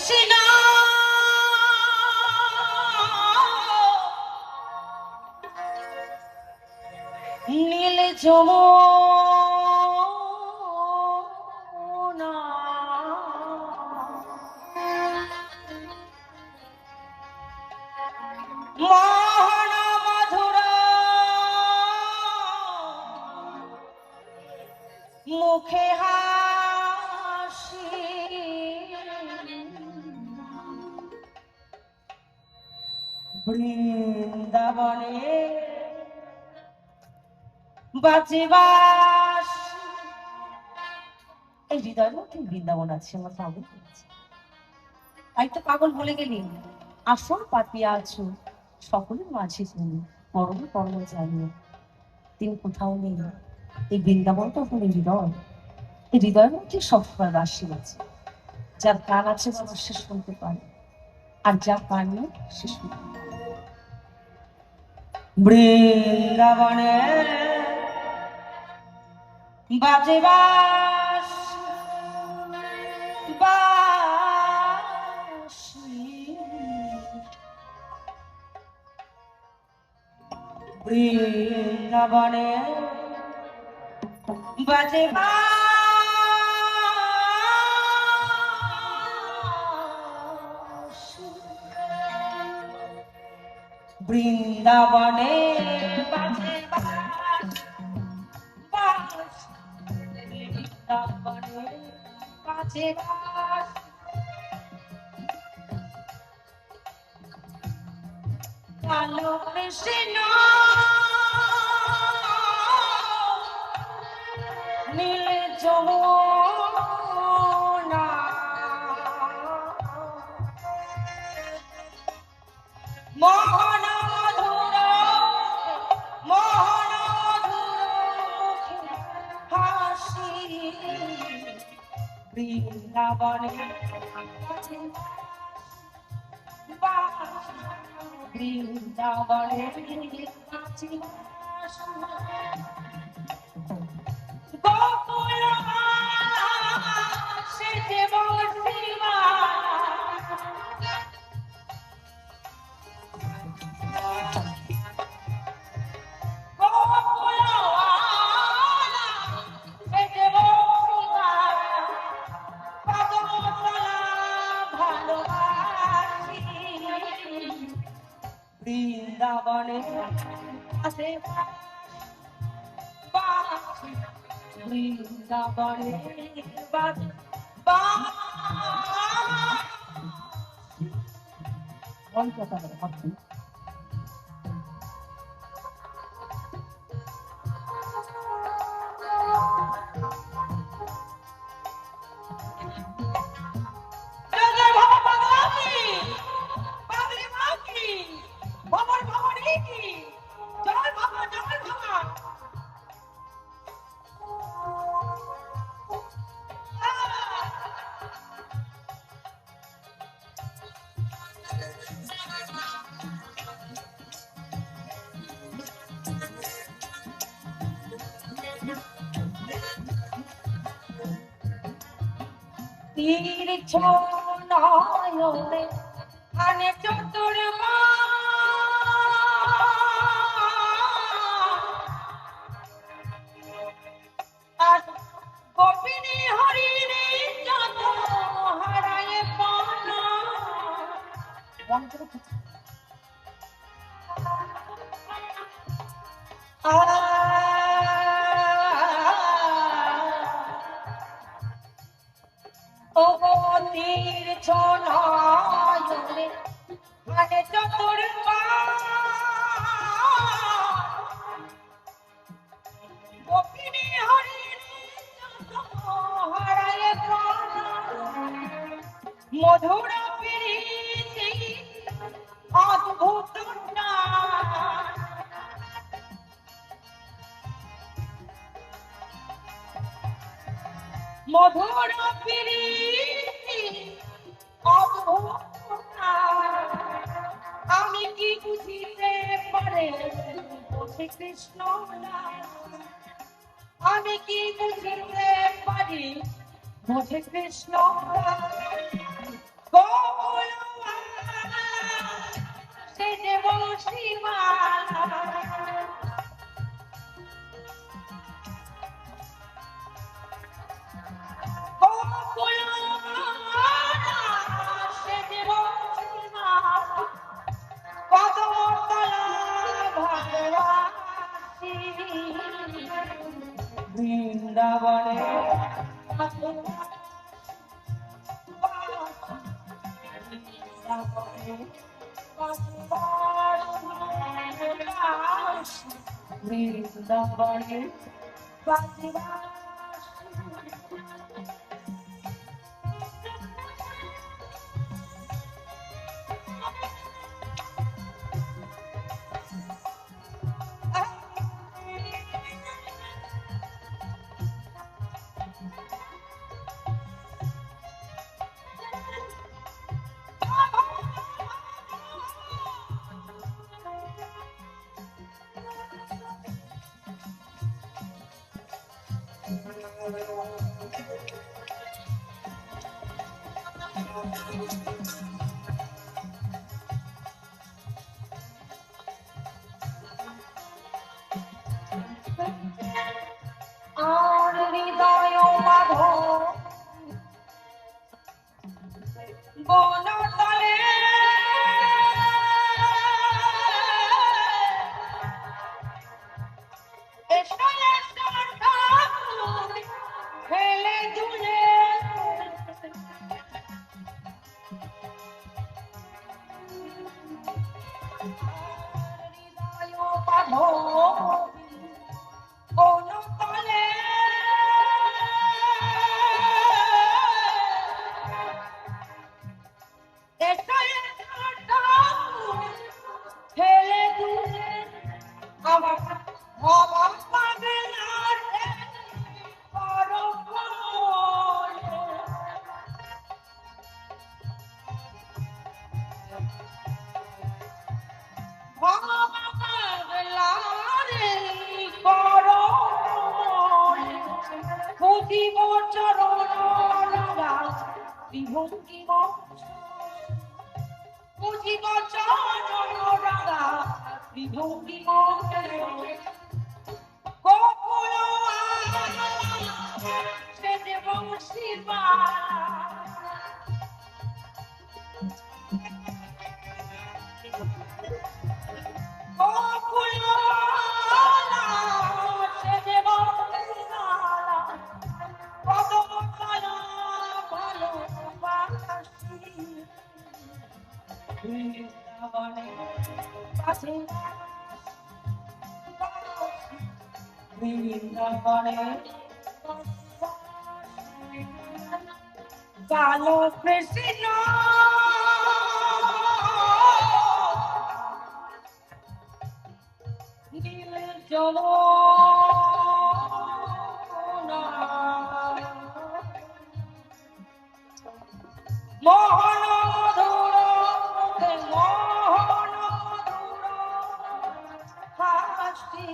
কৃষ্ণ নীল যমুনা মোহন মধুর মুখে হাসি বৃন্দাবনে বাজেবাস। এই হৃদয়ের মধ্যে বৃন্দাবন আছে, আমার পাগল করেছে। তাই তো পাগল বলে গেলি, আসল পাপিয়া আছো সকলের মাঝে তুমি, পরম পরম জানিও তিনি কোথাও নেই। এই বৃন্দাবন তো আপনার হৃদয়, এই হৃদয়ের মধ্যে সবসময় বাসী আছে। যার কান আছে বাবা সে শুনতে পারে, আর যার কান নেই সে শুনতে পারে। বৃন্দাবনে বাজে বাস বাঁশি, বৃন্দাবনে বাজে বাঁশি, বৃন্দাবনে বাজে কালো কৃষ্ণ নীল যমুনা মোহন মধুর মোহন মধুর হাসি, বৃন্দাবনে বৃন্দাবনে গোকুল সেজে বসিবা বৃন্দাবনে আছে বাঁশি, বৃন্দাবনে বাজে বাঁশি। তীর নয়নে আনে চতুর আর গোপিনী হরিণী যত হারায় পানা। ও তীর ছনয়নে মানে চতুর গোপিনী হরিণী হারায় প্রাণ, মধুর প্রীতি অদ্ভুত মধুর প্রীতি অদ্ভুত। আমি কি বুঝিতে পারে বুঝি কৃষ্ণ, আমি কি বুঝিতে পারি বুঝি কৃষ্ণ। বৃন্দাবনে আর হৃদয় মাধব বনতলে ফেলে দুলে হৃদয় মাধব বনতলে ফেলে দুলে আমার বাবা পাবে না বুঝিব চরণ বিভঙ্গিম বুঝিব চরণ রাগা বিভঙ্গিম গোকুল সে দেব শিবা কালো কৃষ্ণ চলো মোহন মধুর মোহন মধুর হাসি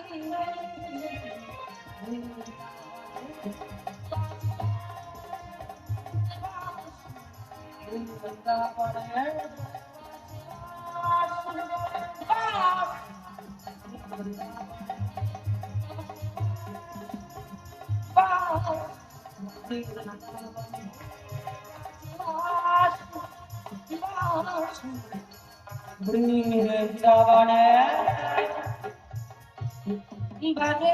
বৃন্দাবনে বাজে